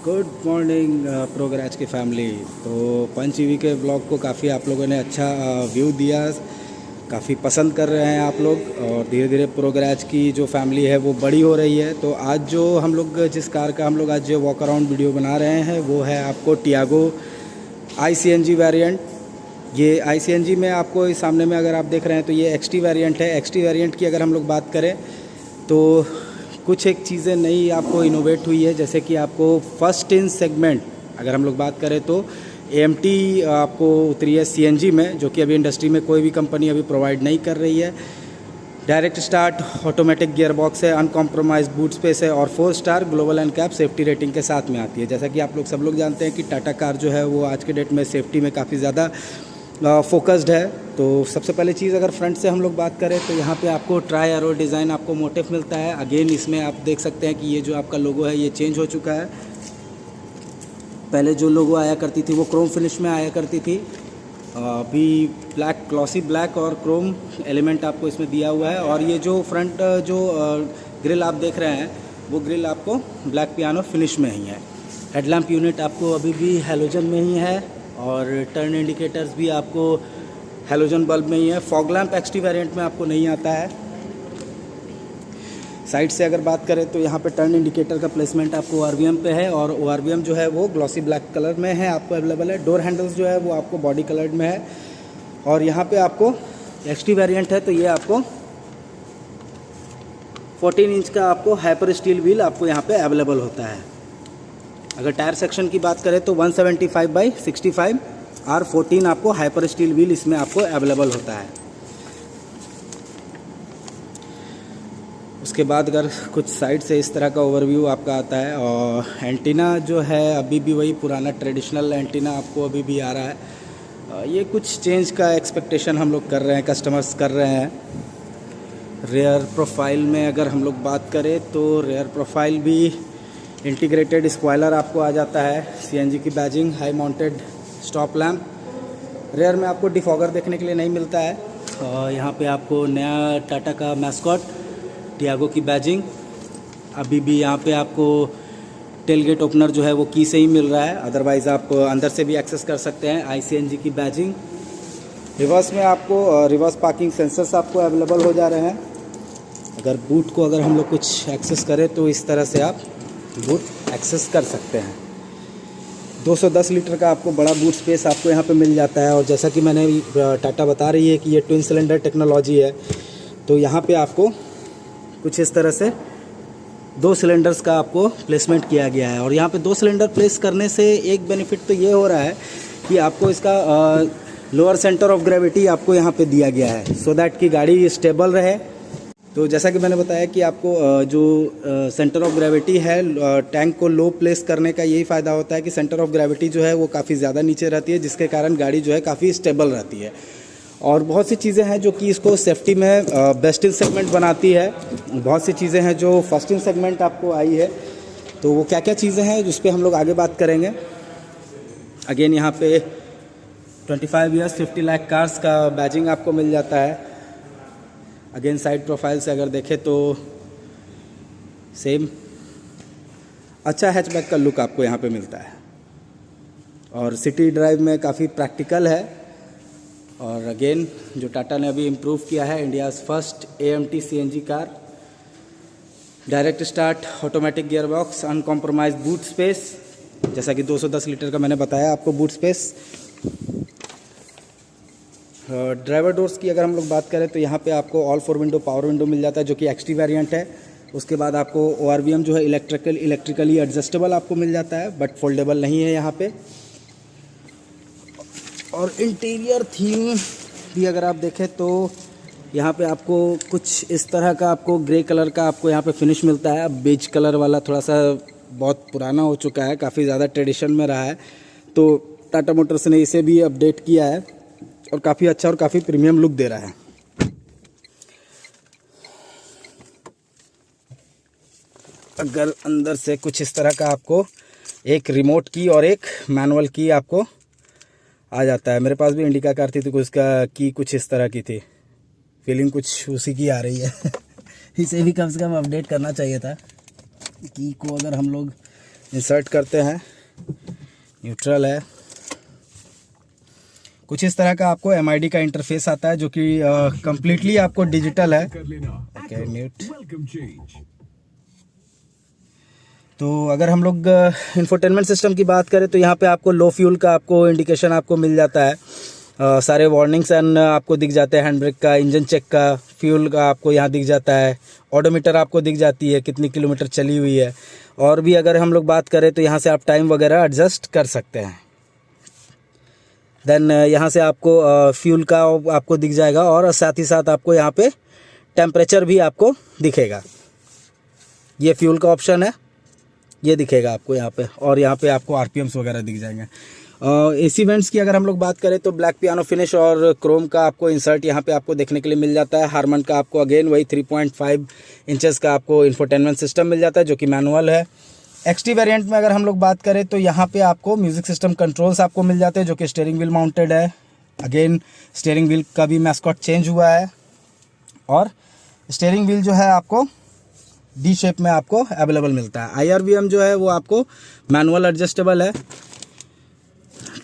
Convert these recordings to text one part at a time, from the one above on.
Good morning प्रोग्राज की family. तो Punch EV के ब्लॉग को काफ़ी आप लोगों ने अच्छा व्यू दिया, काफ़ी पसंद कर रहे हैं आप लोग और धीरे धीरे प्रोग्राज की जो फैमिली है वो बड़ी हो रही है। तो आज जो हम लोग जिस कार का हम लोग आज जो वॉक अराउंड वीडियो बना रहे हैं वो है आपको टियागो ICNG वेरिएंट। ये ICNG में आपको इस सामने में अगर आप देख रहे हैं तो ये XT वेरिएंट है। XT वेरिएंट की अगर हम लोग बात करें तो कुछ एक चीज़ें नई आपको इनोवेट हुई है, जैसे कि आपको फर्स्ट इन सेगमेंट अगर हम लोग बात करें तो AMT आपको उतरी है CNG में, जो कि अभी इंडस्ट्री में कोई भी कंपनी अभी प्रोवाइड नहीं कर रही है। Direct start automatic gear box है, अनकॉम्प्रोमाइज बूट स्पेस है और 4 star global and cap safety rating के साथ में आती है। जैसा कि आप लोग सब लोग जानते हैं कि टाटा कार जो है वो आज के डेट में सेफ्टी में काफ़ी ज़्यादा फोकस्ड है। तो सबसे पहले चीज़ अगर फ्रंट से हम लोग बात करें तो यहाँ पे आपको ट्राई एरो डिज़ाइन आपको मोटिफ मिलता है। अगेन इसमें आप देख सकते हैं कि ये जो आपका लोगो है ये चेंज हो चुका है। पहले जो लोगो आया करती थी वो क्रोम फिनिश में आया करती थी, अभी ब्लैक ग्लॉसी ब्लैक और क्रोम एलिमेंट आपको इसमें दिया हुआ है। और ये जो फ्रंट जो ग्रिल आप देख रहे हैं वो ग्रिल आपको ब्लैक पियानो फिनिश में ही है। हेडलैम्प यूनिट आपको अभी भी हैलोजन में ही है और टर्न इंडिकेटर्स भी आपको हैलोजन बल्ब में ही है। फॉग लैम्प XT वेरिएंट में आपको नहीं आता है। साइड से अगर बात करें तो यहाँ पे टर्न इंडिकेटर का प्लेसमेंट आपको ORVM पे है और ORVM जो है वो ग्लॉसी ब्लैक कलर में है, आपको अवेलेबल है। डोर हैंडल्स जो है वो आपको बॉडी कलर्ड में है। और यहाँ पे आपको XT वेरिएंट है तो ये आपको 14 इंच का आपको हाइपर स्टील व्हील आपको यहाँ पे अवेलेबल होता है। अगर टायर सेक्शन की बात करें तो 175/65 R14 आपको हाइपर स्टील व्हील इसमें आपको अवेलेबल होता है। उसके बाद अगर कुछ साइड से इस तरह का ओवरव्यू आपका आता है और एंटीना जो है अभी भी वही पुराना ट्रेडिशनल एंटीना आपको अभी भी आ रहा है। ये कुछ चेंज का एक्सपेक्टेशन हम लोग कर रहे हैं, कस्टमर्स कर रहे हैं। रेयर प्रोफाइल में अगर हम लोग बात करें तो रेयर प्रोफाइल भी इंटीग्रेटेड स्पॉयलर आपको आ जाता है, CNG की badging, high mounted stop lamp. Rear में आपको डिफॉगर देखने के लिए नहीं मिलता है। और यहाँ पे आपको नया टाटा का मैस्कॉट टियागो की बैजिंग, अभी भी यहाँ पे आपको टेलगेट ओपनर जो है वो की से ही मिल रहा है, अदरवाइज़ आप अंदर से भी एक्सेस कर सकते हैं। ICNG की बैजिंग। रिवर्स में आपको रिवर्स पार्किंग सेंसर्स आपको अवेलेबल हो जा रहे हैं। अगर बूट को अगर हम लोग कुछ एक्सेस करें तो इस तरह से आप बूट एक्सेस कर सकते हैं। 210 लीटर का आपको बड़ा बूट स्पेस आपको यहाँ पे मिल जाता है। और जैसा कि मैंने टाटा बता रही है कि ये ट्विन सिलेंडर टेक्नोलॉजी है, तो यहाँ पे आपको कुछ इस तरह से 2 सिलेंडर्स का आपको प्लेसमेंट किया गया है। और यहाँ पे 2 सिलेंडर प्लेस करने से एक बेनिफिट तो ये हो रहा है कि आपको इसका लोअर सेंटर ऑफ ग्रेविटी आपको यहाँ पे दिया गया है, सो दैट कि गाड़ी स्टेबल रहे। तो जैसा कि मैंने बताया कि आपको जो सेंटर ऑफ ग्रेविटी है टैंक को लो प्लेस करने का यही फ़ायदा होता है कि सेंटर ऑफ ग्रेविटी जो है वो काफ़ी ज़्यादा नीचे रहती है, जिसके कारण गाड़ी जो है काफ़ी स्टेबल रहती है। और बहुत सी चीज़ें हैं जो कि इसको सेफ्टी में बेस्ट इन सेगमेंट बनाती है। बहुत सी चीज़ें हैं जो फर्स्ट इन सेगमेंट आपको आई है, तो वो क्या क्या चीज़ें हैं जिस पे हम लोग आगे बात करेंगे। अगेन यहाँ पे 25 ईयर्स 50 लाख कार्स का बैजिंग आपको मिल जाता है। अगेन साइड प्रोफाइल से अगर देखें तो सेम अच्छा हैचबैक का लुक आपको यहाँ पे मिलता है और सिटी ड्राइव में काफ़ी प्रैक्टिकल है। और अगेन जो टाटा ने अभी इम्प्रूव किया है, India's first AMT CNG car, direct start automatic gear box, uncompromise boot space, जैसा कि 210 लीटर का मैंने बताया आपको बूट स्पेस। ड्राइवर डोर्स की अगर हम लोग बात करें तो यहाँ पे आपको ऑल 4 विंडो पावर विंडो मिल जाता है, जो कि XT वेरिएंट है। उसके बाद आपको ORVM जो है इलेक्ट्रिकली एडजस्टेबल आपको मिल जाता है, बट फोल्डेबल नहीं है यहाँ पे। और इंटीरियर थीम भी अगर आप देखें तो यहाँ पे आपको कुछ इस तरह का आपको ग्रे कलर का आपको यहाँ पे फिनिश मिलता है। अब बेज कलर वाला थोड़ा सा बहुत पुराना हो चुका है, काफ़ी ज़्यादा ट्रेडिशन में रहा है, तो टाटा मोटर्स ने इसे भी अपडेट किया है और काफ़ी अच्छा और काफ़ी प्रीमियम लुक दे रहा है। अगर अंदर से कुछ इस तरह का आपको एक रिमोट की और एक मैनुअल की आपको आ जाता है। मेरे पास भी इंडिका कार थी तो उसका की कुछ इस तरह की थी, फीलिंग कुछ उसी की आ रही है। इसे भी कम से कम अपडेट करना चाहिए था की को अगर हम लोग इंसर्ट करते हैं, न्यूट्रल है। कुछ इस तरह का आपको MID का इंटरफेस आता है जो कि कम्प्लीटली आपको डिजिटल है। Okay, mute. तो अगर हम लोग इंफोटेनमेंट सिस्टम की बात करें तो यहाँ पे आपको लो फ्यूल का आपको इंडिकेशन आपको मिल जाता है। सारे वार्निंग्स एंड आपको दिख जाते हैं, हैंड ब्रेक का, इंजन चेक का, फ्यूल का आपको यहाँ दिख जाता है। ऑडोमीटर आपको दिख जाती है कितनी किलोमीटर चली हुई है। और भी अगर हम लोग बात करें तो यहाँ से आप टाइम वगैरह एडजस्ट कर सकते हैं। देन यहाँ से आपको फ्यूल का आपको दिख जाएगा और साथ ही साथ आपको यहाँ पे टेम्परेचर भी आपको दिखेगा। ये फ्यूल का ऑप्शन है, ये दिखेगा आपको यहाँ पे, और यहाँ पे आपको RPMs वगैरह दिख जाएंगे। AC वेंट्स की अगर हम लोग बात करें तो ब्लैक पियानो फिनिश और क्रोम का आपको इंसर्ट यहाँ पे आपको देखने के लिए मिल जाता है। हारमन का आपको अगेन वही 3.5 इंचेस का आपको इंफोटेनमेंट सिस्टम मिल जाता है जो कि मैनुअल है। XT वेरिएंट में अगर हम लोग बात करें तो यहाँ पे आपको म्यूजिक सिस्टम कंट्रोल्स आपको मिल जाते हैं जो कि स्टीयरिंग व्हील माउंटेड है। अगेन स्टीयरिंग व्हील का भी मैस्कॉट चेंज हुआ है और स्टीयरिंग व्हील जो है आपको D शेप में आपको अवेलेबल मिलता है। IRVM जो है वो आपको मैनुअल एडजस्टेबल है।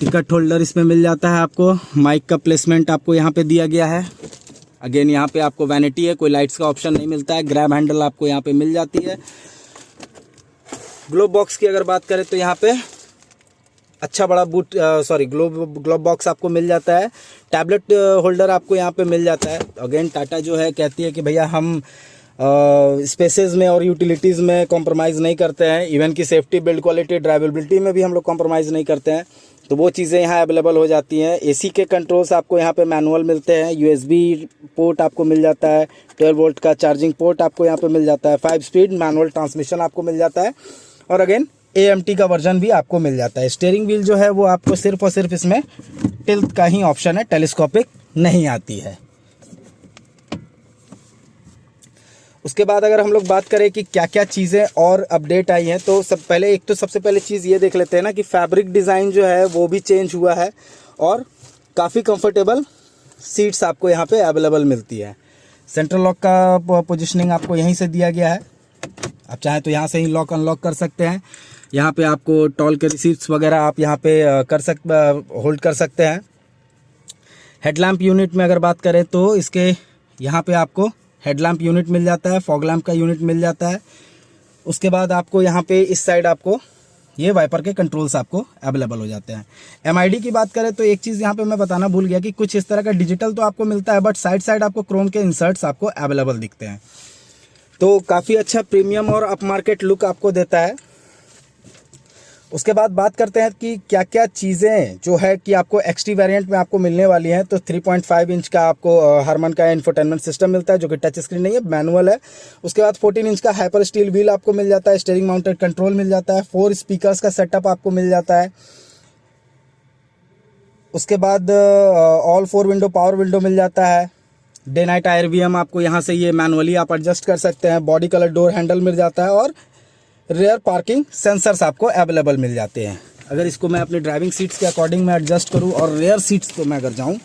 टिकट होल्डर इसमें मिल जाता है आपको। माइक का प्लेसमेंट आपको यहाँ पे दिया गया है। अगेन यहाँ पे आपको वैनिटी है, कोई लाइट्स का ऑप्शन नहीं मिलता है। ग्रैब हैंडल आपको यहाँ पे मिल जाती है। ग्लोब बॉक्स की अगर बात करें तो यहाँ पे अच्छा बड़ा ग्लोब बॉक्स आपको मिल जाता है। टैबलेट होल्डर आपको यहाँ पे मिल जाता है। अगेन टाटा जो है कहती है कि भैया हम स्पेसेस में और यूटिलिटीज़ में कॉम्प्रोमाइज़ नहीं करते हैं, इवन की सेफ्टी, बिल्ड क्वालिटी, ड्राइवेबिलिटी में भी हम लोग कॉम्प्रोमाइज़ नहीं करते हैं। तो वो चीज़ें यहाँ अवेलेबल हो जाती हैं। AC के कंट्रोल्स आपको यहाँ पे मैनुअल मिलते हैं। USB पोर्ट आपको मिल जाता है। 12 वोल्ट का चार्जिंग पोर्ट आपको यहाँ पे मिल जाता है। 5 स्पीड मैनुअल ट्रांसमिशन आपको मिल जाता है और अगेन AMT का वर्जन भी आपको मिल जाता है। स्टीयरिंग व्हील जो है वो आपको सिर्फ और सिर्फ इसमें टिल्ट का ही ऑप्शन है, टेलीस्कोपिक नहीं आती है। उसके बाद अगर हम लोग बात करें कि क्या क्या चीज़ें और अपडेट आई हैं तो सबसे पहले चीज़ ये देख लेते हैं ना कि फैब्रिक डिज़ाइन जो है वो भी चेंज हुआ है और काफ़ी कंफर्टेबल सीट्स आपको यहाँ पे अवेलेबल मिलती है। सेंट्रल लॉक का पोजीशनिंग आपको यहीं से दिया गया है। आप चाहें तो यहाँ से ही लॉक अनलॉक कर सकते हैं। यहाँ पे आपको टोल के रिसीप्ट्स वगैरह आप यहाँ पे होल्ड कर सकते हैं। हेडलैम्प यूनिट में अगर बात करें तो इसके यहाँ पे आपको हेडलैम्प यूनिट मिल जाता है, फॉग लैम्प का यूनिट मिल जाता है। उसके बाद आपको यहाँ पे इस साइड आपको ये वाइपर के कंट्रोल्स आपको अवेलेबल हो जाते हैं। MID की बात करें तो एक चीज़ यहाँ पे मैं बताना भूल गया कि कुछ इस तरह का डिजिटल तो आपको मिलता है बट साइड आपको क्रोम के इंसर्ट्स आपको अवेलेबल दिखते हैं। तो काफ़ी अच्छा प्रीमियम और अप मार्केट लुक आपको देता है। उसके बाद बात करते हैं कि क्या क्या चीज़ें जो है कि आपको XT वेरिएंट में आपको मिलने वाली हैं। तो 3.5 इंच का आपको हारमन का इंफोटेनमेंट सिस्टम मिलता है जो कि टच स्क्रीन नहीं है, मैनुअल है। उसके बाद 14 इंच का हाइपर स्टील व्हील आपको मिल जाता है। स्टीयरिंग माउंटेड कंट्रोल मिल जाता है। 4 स्पीकर्स का सेटअप आपको मिल जाता है। उसके बाद ऑल 4 विंडो पावर विंडो मिल जाता है। डे नाइट IRVM आपको यहाँ से ये मैनुअली आप एडजस्ट कर सकते हैं। बॉडी कलर डोर हैंडल मिल जाता है और रेयर पार्किंग सेंसर्स आपको अवेलेबल मिल जाते हैं। अगर इसको मैं अपने ड्राइविंग सीट्स के अकॉर्डिंग में एडजस्ट करूं और रेयर सीट्स पे मैं अगर जाऊं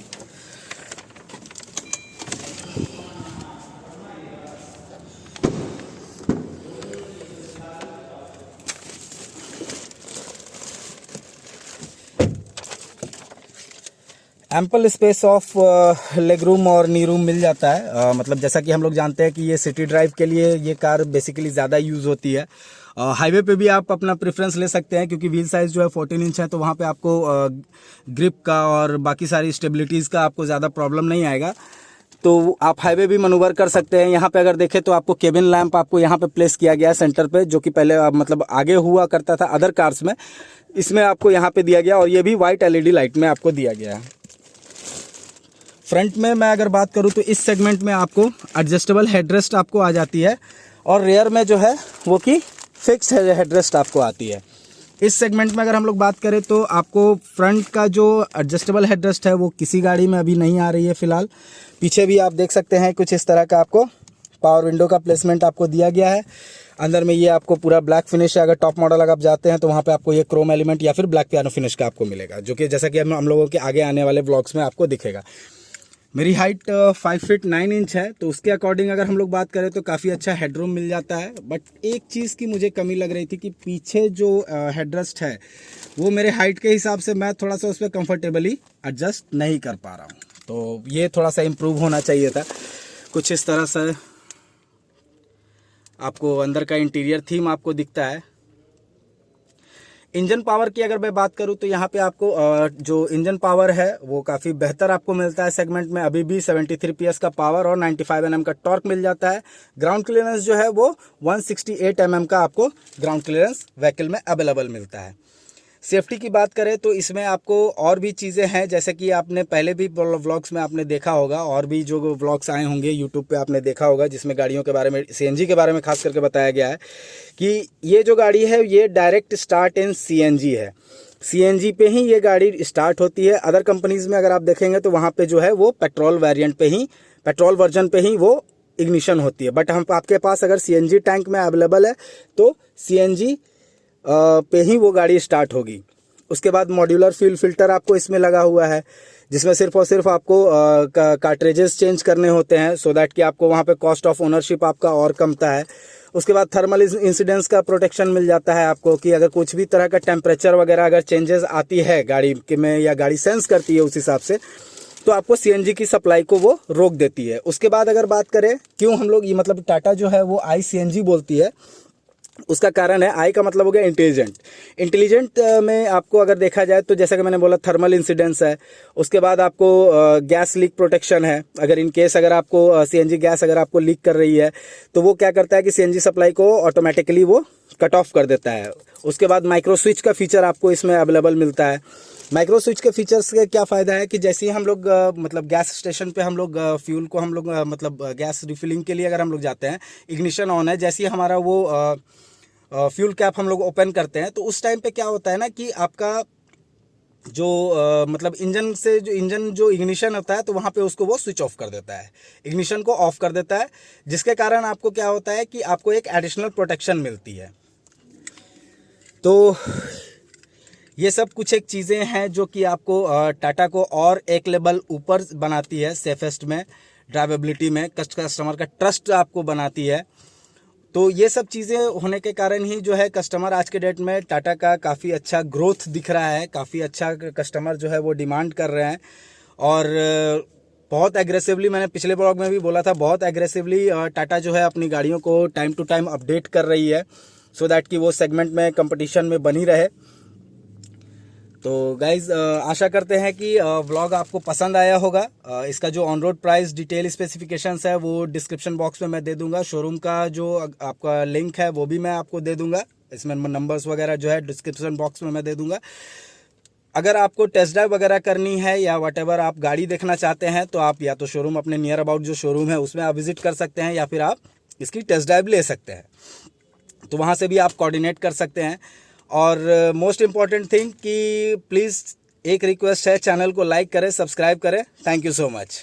ample space of leg room और नी रूम मिल जाता है। मतलब जैसा कि हम लोग जानते हैं कि ये सिटी ड्राइव के लिए ये कार बेसिकली ज़्यादा यूज़ होती है। हाईवे पे भी आप अपना प्रेफरेंस ले सकते हैं क्योंकि व्हील साइज़ जो है 14 इंच है तो वहाँ पे आपको ग्रिप का और बाकी सारी स्टेबिलिटीज़ का आपको ज़्यादा प्रॉब्लम नहीं आएगा। तो आप हाईवे भी मनूवर कर सकते हैं। यहाँ पे अगर देखें तो आपको केबिन लैंप आपको यहाँ पे प्लेस किया गया है सेंटर पे, जो कि पहले मतलब आगे हुआ करता था अदर कार्स में, इसमें आपको यहाँ पे दिया गया और ये भी वाइट LED लाइट में आपको दिया गया है। फ्रंट में मैं अगर बात करूँ तो इस सेगमेंट में आपको एडजस्टेबल हेडरेस्ट आपको आ जाती है और रेयर में जो है वो कि फिक्स हेडरेस्ट आपको आती है। इस सेगमेंट में अगर हम लोग बात करें तो आपको फ्रंट का जो एडजस्टेबल हेडरेस्ट है वो किसी गाड़ी में अभी नहीं आ रही है फिलहाल। पीछे भी आप देख सकते हैं कुछ इस तरह का आपको पावर विंडो का प्लेसमेंट आपको दिया गया है। अंदर में ये आपको पूरा ब्लैक फिनिश है। अगर टॉप मॉडल अगर आप जाते हैं तो वहाँ पे आपको ये क्रोम एलिमेंट या फिर ब्लैक पियानो फिनिश का आपको मिलेगा, जो कि जैसा कि हम लोगों के आगे आने वाले ब्लॉग्स में आपको दिखेगा। मेरी हाइट 5 फीट 9 इंच है, तो उसके अकॉर्डिंग अगर हम लोग बात करें तो काफ़ी अच्छा हेडरूम मिल जाता है। बट एक चीज़ की मुझे कमी लग रही थी कि पीछे जो हेडरेस्ट है वो मेरे हाइट के हिसाब से मैं थोड़ा सा उस पर कंफर्टेबली एडजस्ट नहीं कर पा रहा हूँ, तो ये थोड़ा सा इम्प्रूव होना चाहिए था। कुछ इस तरह से आपको अंदर का इंटीरियर थीम आपको दिखता है। इंजन पावर की अगर मैं बात करूं तो यहाँ पे आपको जो इंजन पावर है वो काफ़ी बेहतर आपको मिलता है सेगमेंट में। अभी भी 73 PS का पावर और 95 Nm का टॉर्क मिल जाता है। ग्राउंड क्लियरेंस जो है वो 168 mm का आपको ग्राउंड क्लियरेंस व्हीकल में अवेलेबल मिलता है। सेफ्टी की बात करें तो इसमें आपको और भी चीज़ें हैं, जैसे कि आपने पहले भी व्लॉग्स में आपने देखा होगा, और भी जो व्लॉग्स आए होंगे यूट्यूब पे आपने देखा होगा, जिसमें गाड़ियों के बारे में, सीएनजी के बारे में खास करके बताया गया है कि ये जो गाड़ी है ये डायरेक्ट स्टार्ट इन सीएनजी है। सीएनजी पे ही ये गाड़ी स्टार्ट होती है। अदर कंपनीज़ में अगर आप देखेंगे तो वहाँ पर जो है वो पेट्रोल वेरियंट पे ही, पेट्रोल वर्जन पे ही वो इग्निशन होती है। बट हम आपके पास अगर सीएनजी टैंक में अवेलेबल है तो सीएनजी पे ही वो गाड़ी स्टार्ट होगी। उसके बाद मॉड्यूलर फ्यूल फिल्टर आपको इसमें लगा हुआ है, जिसमें सिर्फ और सिर्फ आपको कार्ट्रिजेस चेंज करने होते हैं, सो दैट कि आपको वहाँ पे कॉस्ट ऑफ ओनरशिप आपका और कमता है। उसके बाद थर्मल इंसिडेंस का प्रोटेक्शन मिल जाता है आपको, कि अगर कुछ भी तरह का टेम्परेचर वगैरह अगर चेंजेस आती है गाड़ी के में, या गाड़ी सेंस करती है उस हिसाब से, तो आपको सीएनजी की सप्लाई को वो रोक देती है। उसके बाद अगर बात करें क्यों हम लोग ये मतलब टाटा जो है वो ICNG बोलती है, उसका कारण है, आई का मतलब हो गया इंटेलिजेंट। इंटेलिजेंट में आपको अगर देखा जाए तो जैसा कि मैंने बोला थर्मल इंसिडेंस है। उसके बाद आपको गैस लीक प्रोटेक्शन है। अगर इन केस अगर आपको सीएनजी गैस अगर आपको लीक कर रही है तो वो क्या करता है कि सीएनजी सप्लाई को ऑटोमेटिकली वो कट ऑफ कर देता है। उसके बाद माइक्रो स्विच का फीचर आपको इसमें अवेलेबल मिलता है। माइक्रो स्विच के फीचर्स का क्या फ़ायदा है कि जैसे ही हम लोग मतलब गैस स्टेशन पे हम लोग फ्यूल को हम लोग मतलब गैस रिफिलिंग के लिए अगर हम लोग जाते हैं, इग्निशन ऑन है, जैसे ही हमारा वो फ्यूल कैप हम लोग ओपन करते हैं, तो उस टाइम पे क्या होता है ना कि आपका जो मतलब इंजन जो इग्निशन होता है, तो वहाँ पे उसको वो स्विच ऑफ कर देता है, इग्निशन को ऑफ कर देता है, जिसके कारण आपको क्या होता है कि आपको एक एडिशनल प्रोटेक्शन मिलती है। तो ये सब कुछ एक चीज़ें हैं जो कि आपको टाटा को और एक लेवल ऊपर बनाती है, सेफेस्ट में, ड्राइवेबिलिटी में, कस्टमर का ट्रस्ट आपको बनाती है। तो ये सब चीज़ें होने के कारण ही जो है कस्टमर आज के डेट में टाटा का काफ़ी अच्छा ग्रोथ दिख रहा है, काफ़ी अच्छा कस्टमर जो है वो डिमांड कर रहे हैं। और बहुत एग्रेसिवली, मैंने पिछले ब्लॉग में भी बोला था, बहुत एग्रेसिवली टाटा जो है अपनी गाड़ियों को टाइम टू टाइम अपडेट कर रही है, सो दैट कि वो सेगमेंट में कंपटीशन में बनी रहे। तो गाइज़ आशा करते हैं कि व्लॉग आपको पसंद आया होगा। इसका जो on road price detail specifications है वो डिस्क्रिप्शन बॉक्स में मैं दे दूंगा। शोरूम का जो आपका लिंक है वो भी मैं आपको दे दूंगा। इसमें नंबर्स वगैरह जो है डिस्क्रिप्शन बॉक्स में मैं दे दूंगा। अगर आपको टेस्ट ड्राइव वगैरह करनी है या वटेवर आप गाड़ी देखना चाहते हैं, तो आप या तो शोरूम अपने नियर अबाउट जो शोरूम है उसमें आप विजिट कर सकते हैं, या फिर आप इसकी टेस्ट ड्राइव ले सकते हैं, तो वहाँ से भी आप कोऑर्डिनेट कर सकते हैं। और मोस्ट इम्पॉर्टेंट थिंग कि प्लीज़ एक रिक्वेस्ट है, चैनल को लाइक करें, सब्सक्राइब करें। Thank you so much.